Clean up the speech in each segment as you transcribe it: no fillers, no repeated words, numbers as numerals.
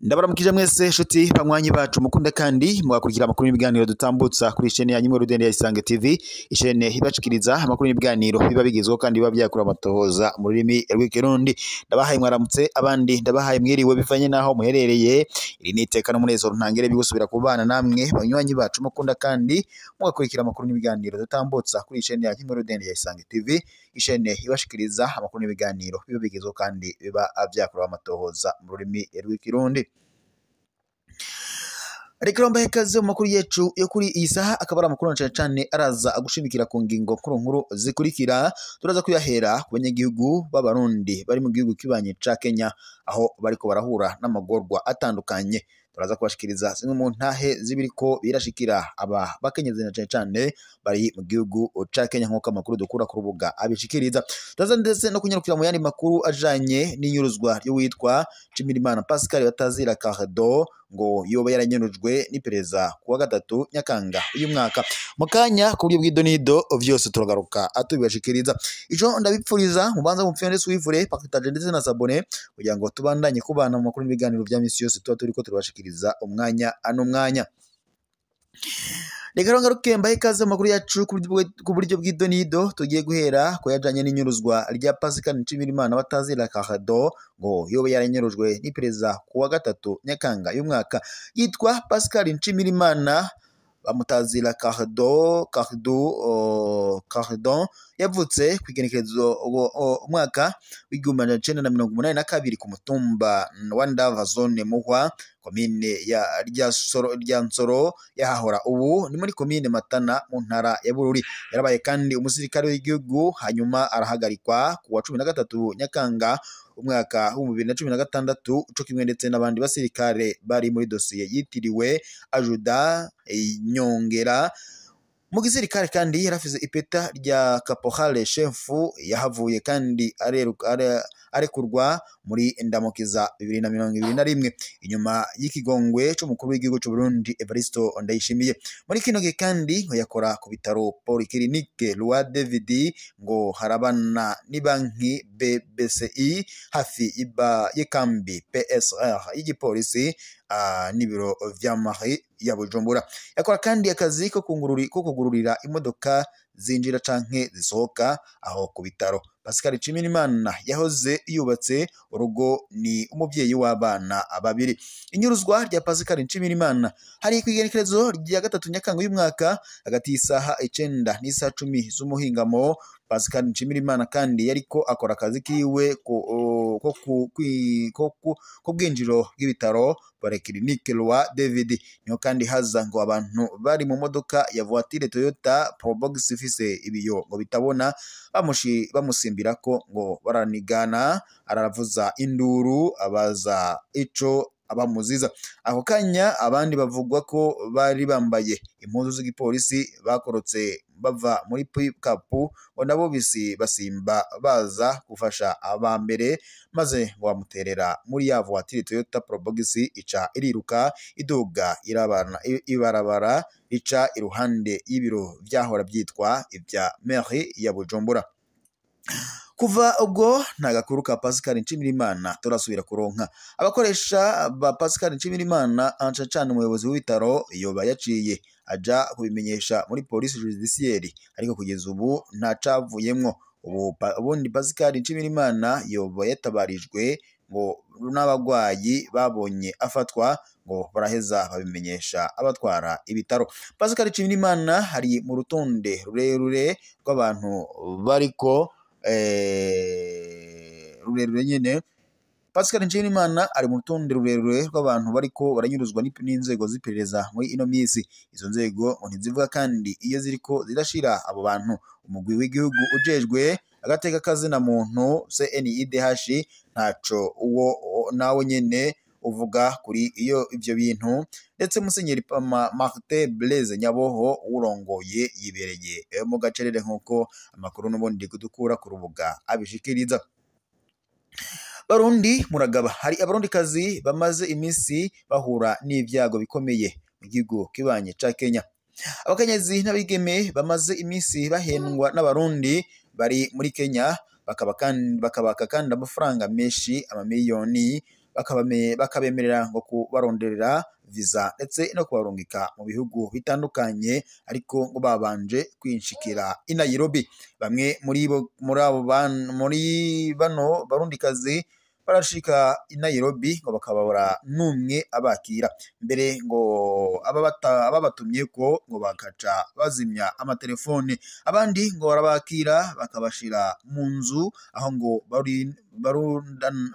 Ndabaramukije mwese nshuti banywanyi bacu mukunda kandi mugakurikira amakuru n'ibiganiro dutambutsa kuri chaîne ya Nyimwe Rudende ya Isange TV, chaîne ibashikiriza amakuru n'ibiganiro biba bigezweho kandi biba byakura amatohoza mu rurimi rw'ikirundi. Ndabahaye mwaramutse, abandi ndabahaye mwiriwe bivanye naho muherereye. Iri ni iteka n'umunezero ntangere bigusubira kubana namwe banywanyi bacu mukunda kandi mugakurikira amakuru n'ibiganiro dutambutsa kuri chaîne ya Nyimwe Rudende ya Isange TV, chaîne ibashikiriza amakuru n'ibiganiro biba bigezweho kandi biba byakura amatohoza mu rurimi rw'ikirundi. Reka mbahe ikaze mu makuru yacu yo kuri iyi saha, akaba ari amakuru cyane araza agushimikira ku ngingo nkuru zikurikira. Turaza kuyahera ku banyagihugu b'abarundi bari mu gihugu kibanye ca Kenya, aho bariko barahura n'amagorwa atandukanye. Turaza kubashikiriza zimwe mu ntahe zibiriko birashikira aba bakenyezi na cyane bari mu gihugu ca Kenya nk'uko amakuru dukura ku rubuga abishikiriza. Turaza ndetse no kunyarukira mu yandi makuru ajanye n'inyuruzwa y'uwitwa Nshimirimana Pascal batazira Cardo ngo yoba yaranyurujwe n'ipereza kuwa gatatu Nyakanga uyu mwaka. Mukanya ku buryo bw'idonido vyose turagaruka atubibashikiriza. Ijo ndabipfuriza mubanza mupfende swivure pakitaje ndetse na sabone kugira ngo tubandanye kubana mu makuru n'ibiganiro vya misi yose tuba turiko turabashikiriza umwanya mwanya. Reka ngaruke mbahe ikaze amakuru yacu ku buryo bw'idonido. Tugiye guhera ko yajanye n'inyuruzwa rya Pascal Nshimirimana batazira Cardo ngo yoba yaranyurujwe n'ipereza kuwa gatatu Nyakanga uyu mwaka. Yitwa Pascal Nshimirimana bamutazira Cardo yavutse kwigenekerezo umwaka w'1982 ku mutumba wa Ndava zone Muhwa komine ya rya Nsoro yahahora ubu ni muri komine Matana mu ntara ya Bururi. Yarabaye kandi umusirikare w'igihugu hanyuma arahagarikwa ku wa 13 Nyakanga umwaka wa 2016 uco kimwe ndetse n'abandi basirikare bari muri dosiye yitiriwe Ajuda Nyongera. Mu gisirikare kandi yarafize ipeta rya Caporal Chef, yahavuye kandi arekurwa muri Ndamukiza 2021 inyuma y'ikigongwe c'umukuru w'igihugu c'u Burundi Evaristo Ndayishimiye. Muri kino gihe kandi yakora ku bitaro Polyclinique Roi David ngo harabana ni banki BBCI hafi y'ikambi PSR y'igipolisi n'ibiro vya Marie ya Bujumbura. Yakora kandi akazi ko kugururira imodoka zinjira canke zisohoka aho ku bitaro. Pascal Nshimirimana yahoze yubatse urugo, ni umuvyeyi w'abana babiri. Inyuruzwa rya Pascal Nshimirimana hari kwigenekerezo rya gatatu Nyakanga uyu mwaka hagati y'isaha 9 n'isaha 10 z'umuhingamo. Pascal Nshimirimana kandi yariko akora akazi kiwe ko bwinjiro bw'ibitaro Polyclinique Roi David. Niho kandi haza ngo abantu bari mu modoka ya voiture Toyota Probox ifise ibiyo ngo bitabona bamusimbira ko ngo baranigana, aravuza induru abaza ico abamuziza. Ako kanya abandi bavugwa ko bari bambaye impuzu z'igipolisi bakorotse bava muri pick-up ngo nabo basimba baza gufasha abambere, maze ngo bamuterera muri ya voiture Toyota Probox ica iriruka iduga ibarabara ica iruhande y'ibiro vyahora byitwa ivya Maire ya Bujumbura. Kuva ubwo nta gakuru ka Pascal Nshimirimana turasubira kuronka. Abakoresha ba Pascal Nshimirimana ancacana umuyobozi w'ibitaro yoba yaciye aja kubimenyesha muri police judiciaire, ariko kugeza ubu nta cavuyemwo. Ubundi Pascal Nshimirimana yoba yatabarijwe ngo n'abagwayi babonye afatwa ngo baraheza babimenyesha abatwara ibitaro. Pascal Nshimirimana hari mu rutonde rurerure rw'abantu bariko rurerure nyene. Pascal Nshimirimana ari mu rutonde rurerure rw'abantu bariko baranyuruzwa n'inzego z'iperereza muri ino misi. Izo nzego ntizivuga kandi iyo ziriko zirashira abo bantu. Umugwi w'igihugu ujejwe agateka kazina muntu CNIDH ntaco uwo nawe nyene uvuga kuri ivyo bintu, ndetse Musenyeri Martin Blaise Nyaboho urongoye yibereye mu gacerere nk'uko amakuru n'ubundi kudukura ku rubuga abishikiriza. Barundi muragaba, hari abarundikazi bamaze imisi bahura n'ivyago bikomeye mu gihugu kibanye ca Kenya. Abakenyezi n'abigeme bamaze iminsi bahendwa n'abarundi bari muri Kenya bakabaka kandi amafaranga menshi amamiliyoni bakabemerera ngo kubaronderera visa ndetse no kubarungika mu bihugu bitandukanye ariko ngo babanje kwinshikira i Nairobi. Bamwe muri bano barundikazi barashika i Nairobi ngo bakababura numwe abakira mbere ngo ababatumye ko ngo bakaca bazimya amatelefone, abandi ngo barabakira bakabashira mu nzu aho ngo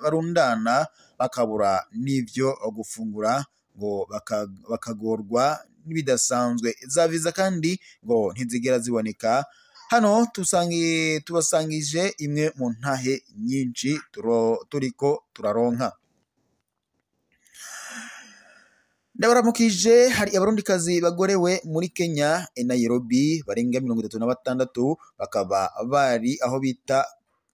barundana bakabura n'ivyo gufungura ngo bakagorwa n'ibidasanzwe. Za visa kandi ngo ntizigera ziboneka. Hano tubasangije imwe mu ntahe nyinshi turiko turaronka. Ndabaramukije, hari abarundikazi bagorewe muri Kenya i Nairobi barenga 36 bakaba bari aho bita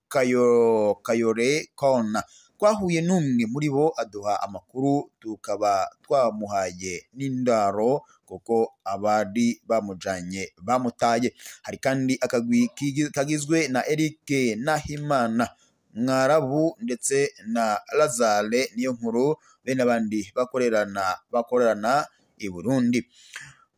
Kayore Kona. Twahuye n'umwe muri bo aduha amakuru tukaba twamuhaye n'indaro kuko abari bamujanye bamutaye. Hari kandi akagwi kagizwe na Eric Nahimana Mwarabu ndetse na Lazare Niyonkuru bene abandi bakorerana i Burundi.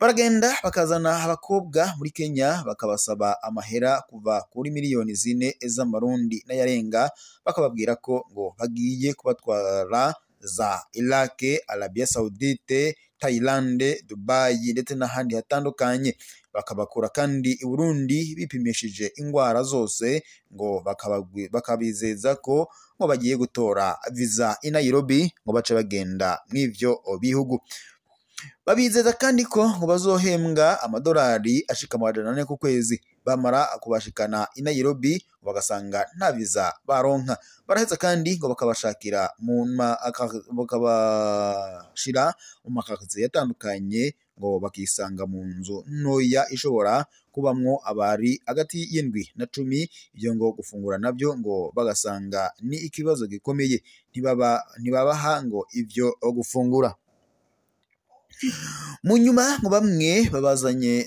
Baragenda bakazana abakobwa muri Kenya bakabasaba amahera kuva kuri miliyoni 4 z'amarundi n'ayarenga, bakababwira ko ngo bagiye kubatwara za Iraq, Arabia Saudite, Thailand, Dubai ndetse n'ahandi hatandukanye. Bakabakura kandi i Burundi bipimishije ingwara zose ngo bakabizeza ko ngo bagiye gutora visa i Nairobi ngo bace bagenda mw'ivyo bihugu. Babizeza kandi ko ngo bazohembwa amadolari ashika mu 400 ku kwezi. Bamara kubashikana i Nairobi bagasanga nta visa baronka, baraheza kandi ngo bakabashakira bakabashira mu makazi yatandukanye ngo bakisanga mu nzu ntoya ishobora kubamwo abari hagati y'indwi na 10. Ibyo ngo gufungura nabyo ngo bagasanga ni ikibazo gikomeye, ntibabaha ngo ivyo gufungura. Mu nyuma ngo bamwe babazanye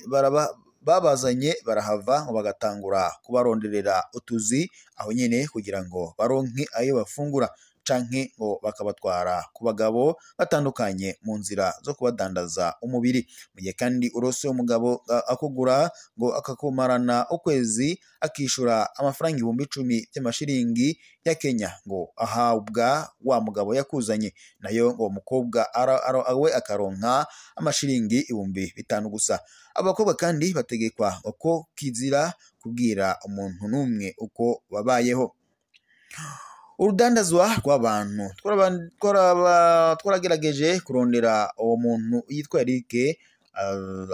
barahava ngo bagatangura kubaronderera utuzi aho nyene kugira ngo baronke ayo bafungura canke ngo bakabatwara ku bagabo batandukanye mu nzira zo kubadandaza umubiri. Mu gihe kandi urose umugabo akugura ngo akakumarana ukwezi akishura amafaranga 10,000 by'amashiringi ya Kenya ngo ahabwa wa mugabo yakuzanye, nayo ngo umukobwa awe akaronka amashiringi 5,000 gusa. Abakobwa kandi bategekwa uko kizira kubwira umuntu numwe uko babayeho. Urudandazwa rw'abantu twaragerageje kurondera uwo muntu yitwa Eric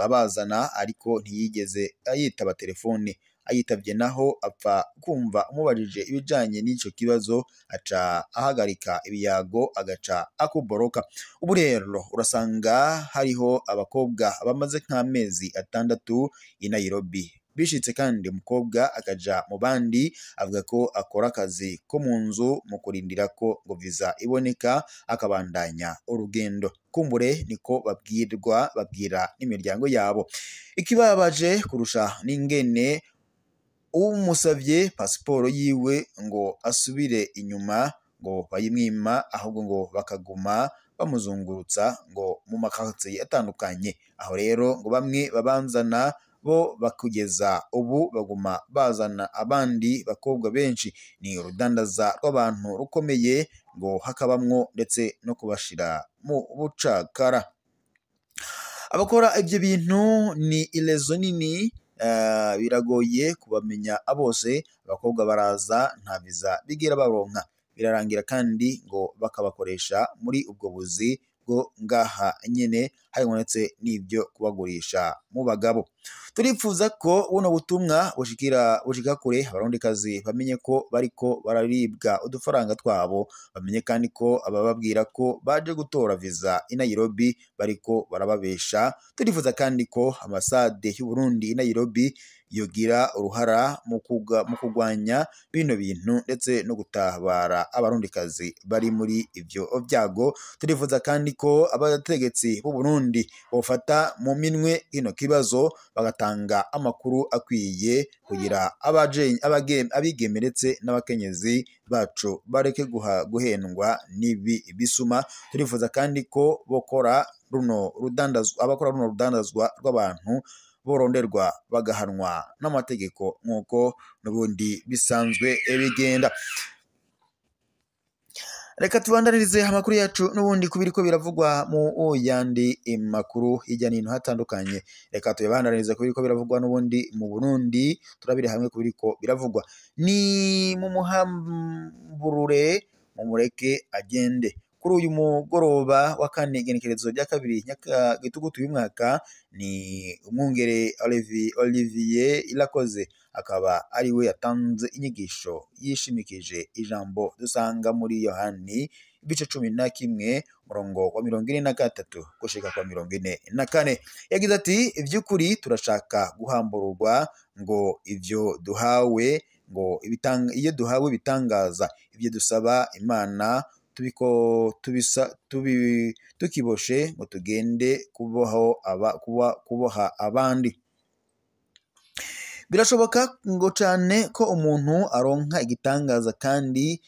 abazana ariko ntiyigeze yitaba telefone. Ayitavye naho apfa kumva umubajije ibijanye n'ico kibazo aca ahagarika ibiyago agaca akuboroka. Ubu rero urasanga hariho abakobwa bamaze nk'amezi 6 i Nairobi. Bishitse kandi umukobwa akaja mu bandi avuga ko akora akazi ko mu nzu mu kurindira ko ngo visa iboneka akabandanya urugendo. Kumbure niko babwira n'imiryango yabo. Ikibabaje kurusha n'ingene umusavye pasiporo yiwe ngo asubire inyuma ngo bayimwima, ahubwo ngo bakaguma bamuzungurutsa ngo mu makaritsiye atandukanye. Aho rero ngo bamwe babanzana bo bakugeza ubu baguma bazana abandi bakobwa benshi. Ni urudandaza rw'abantu rukomeye ngo hakabamwo ndetse no kubashira mu bucakara. Abakora ibyo bintu ni ilezo nini, biragoye kubamenya abose. Abakobwa baraza nta visa bigira baronka, birarangira kandi ngo bakabakoresha muri ubwo buzi bwo ngaha nyene haribonetse n'ibyo kubagurisha mu bagabo. Turipfuza ko buno butumwa bushika kure abarundikazi bamenye ko bariko bararibwa udufaranga twabo, bamenye kandi ko abababwira ko baje gutora visa i Nairobi bariko barababesha. Turifuza kandi ko ambasade y'u Burundi i Nairobi yogira uruhara mu kugwanya bino bintu ndetse no gutabara abarundikazi bari muri ivyo vyago. Turifuza kandi ko abategetsi b'u Burundi bofata mu minwe kino kibazo bagatanga amakuru akwiye kugira abigeme ndetse n'abakenyezi bacu bareke guhendwa n'ibi bisuma. Turifuza kandi ko abakora runo rudandazwa rw'abantu boronderwa bagahanwa n'amategeko nk'uko n'ubundi bisanzwe bigenda. Reka tubandanirize amakuru yacu n'ubundi kubiriko biravugwa mu yandi makuru hirya n'ino hatandukanye. Reka tuyabandanirize kubiriko biravugwa n'ubundi mu Burundi, turabire hamwe kubiriko biravugwa. Ni mu muhamburure mu mureke agende. Kuri uyu mugoroba wa kane igenekerezo rya kabiri Gitugutu uyu mwaka, ni umwungere Olivier Irakoze akaba ari we yatanze inyigisho yishimikije ijambo dusanga muri Yohani ibice 11 murongo wa 43 gushika kwa 44. Yagize ati ivy'ukuri turashaka guhambururwa ngo ivyo duhawe ngo iyo duhawe bitangaza ibyo dusaba Imana tukiboshe ngo tugende kuboha abandi. Birashoboka ngo cyane ko umuntu aronka igitangaza kandi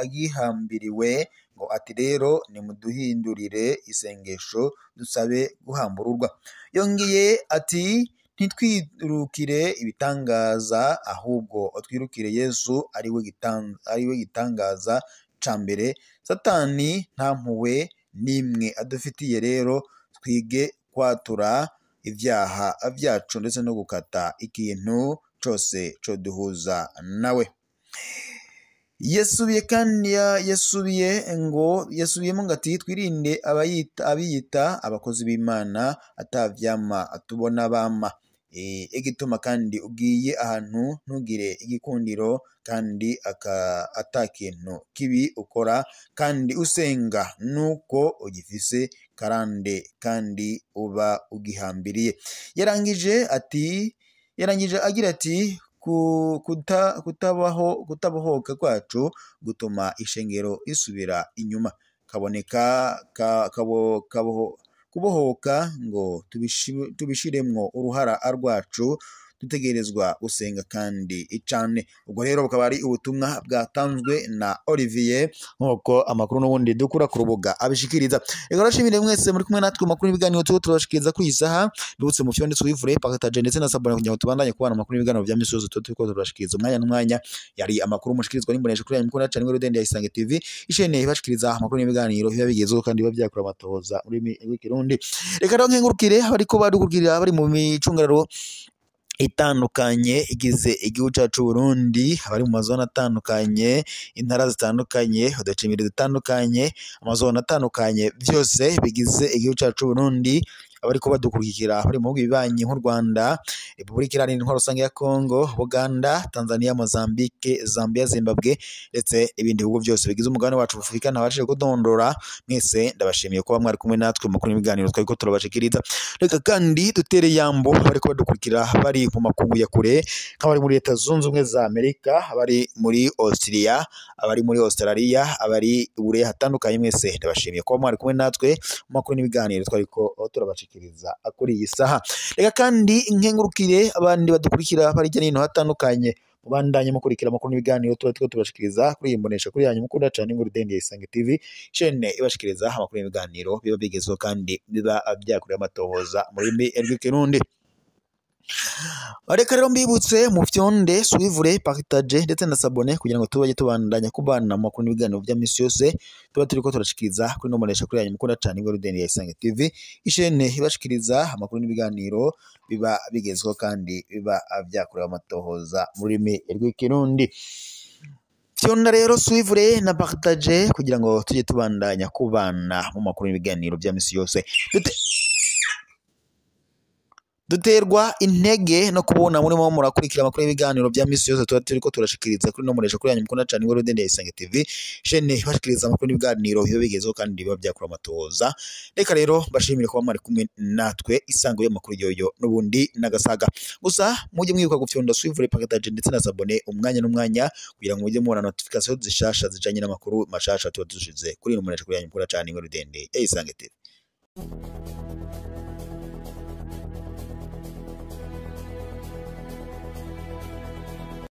agihambiriwe ngo ati rero nimuduhindurire isengesho dusabe guhambururwa. Yongeye ati ntitwirukire ibitangaza ahubwo twirukire Yesu ari we gitangaza ca mbere. Satani nta mpuhwe nimwe adufitiye, rero twige kwatura ivyaha vyacu ndetse no gukata ikintu cose co duhuza nawe. Yasubiyemo ngo ati twirinde abiyita abakozi b'Imana atavyama tubona bama. Igituma kandi ugiye ahantu ntugire igikundiro kandi atakintu kibi ukora kandi usenga nuko ugifise karande kandi uba ugihambiriye. Yarangije agira ati kutabohoka kwacu gutuma ishengero isubira inyuma. Kubohoka ngo tubishiremwo uruhara rwacu, dutegerezwa gusenga kandi icane. Ubwo rero bukaba ari ubutumwa bwatanzwe na Olivier nk'uko amakuru n'ubundi dukura ku rubuga abishikiriza. Reka rashimire mwese muri kumwe natwe makuru n'ibiganiro turabashikiriza kuri iyi saha. Ndutse mu fyonde Swivre Partage ndetse na Sabona kugira ngo tubandanye kubana amakuru n'ibiganiro bya misozo turiko turabashikiriza umwanya n'umwanya. Yari amakuru mushikirizwa n'imbonesha kuri mukuru cyane ngo Rudende ya Isange TV ishene ibashikiriza amakuru n'ibiganiro biba bigezweho kandi biba byakura amatohoza muri Kirundi. Reka rero nkengurukire abariko badugurira bari mu micungararo itandukanye igize igihugu cyacu Burundi, abari mu mazone atandukanye, intara zitandukanye, udacimiri dutandukanye, amazone atandukanye, byose bigize igihugu cyacu Burundi. Abariko badukurikira bari mu bihugu bibanyi nk'u Rwanda, Repubulika Iharanira Intwaro Rusange ya Kongo, Uganda, Tanzania, Mozambique, Zambia, Zimbabwe ndetse ibindi bihugu byose bigize umugabane wacu Afurika ntabashije kudondora. Mwese ndabashimiye kuba mwari kumwe natwe mu makuru n'ibiganiro twariko turabashikiriza. Reka kandi dutere yambo bariko badukurikira bari mu makungu ya kure, nk'abari muri Leta Zunze Ubumwe za Amerika, abari muri Australia, abari muri Australia, abari Uburehe hatandukanye. Mwese ndabashimiye kuba mwari kumwe natwe mu makuru n'ibiganiro twariko turabashikiriza akuri iyi saha. Reka kandi nkengurukire abandi badukurikira bari n'ino hatandukanye, mubandanye mukurikira amakuru n'ibiganiro turiko turashikiriza kuri imbonesha kuri yanyu mukunda cyane ngo Rudende ya Isange TV chaine ibashikiriza amakuru n'ibiganiro biba bigezweho kandi biba byakuriye amatohoza muri Kirundi. Reka rero mbibutse mu fyonde Swivre Partage ndetse na Sabone kugira ngo tubajye tubandanya kubana mu makuru n'ibiganiro bya misi yose tuba turiko turashikiriza kuri nombonesha kuri yanyu mukunda cyane ngo Rudende ya Isange TV ishene ibashikiriza amakuru n'ibiganiro biba bigezweho kandi biba byakuriye amatohoza muri Kirundi. Fyonda rero Swivre na Partage kugira ngo tujye tubandanya kubana mu makuru n'ibiganiro bya misi yose. duterwa intege no kubona muri mo murakurikira amakuru y'ibiganiro bya misi yose tuba turiko turashikiriza kuri no muresha kuri yanyu mukunda cyane Inkuru Ndende ya Isange TV chaîne bashikiriza amakuru y'ibiganiro biba bigezeho kandi biba byakura amatoza. Reka rero bashimire kuba mwari kumwe natwe isango y'amakuru yoyo n'ubundi nagasaga. Gusa mujye mwibuka gufyonda suivre partage ndetse na s'abonner umwanya n'umwanya kugira ngo mujye mubona notification zishasha zijanye n'amakuru mashasha tuba dushize kuri no muresha kuri yanyu mukunda cyane Inkuru Ndende ya Isange TV.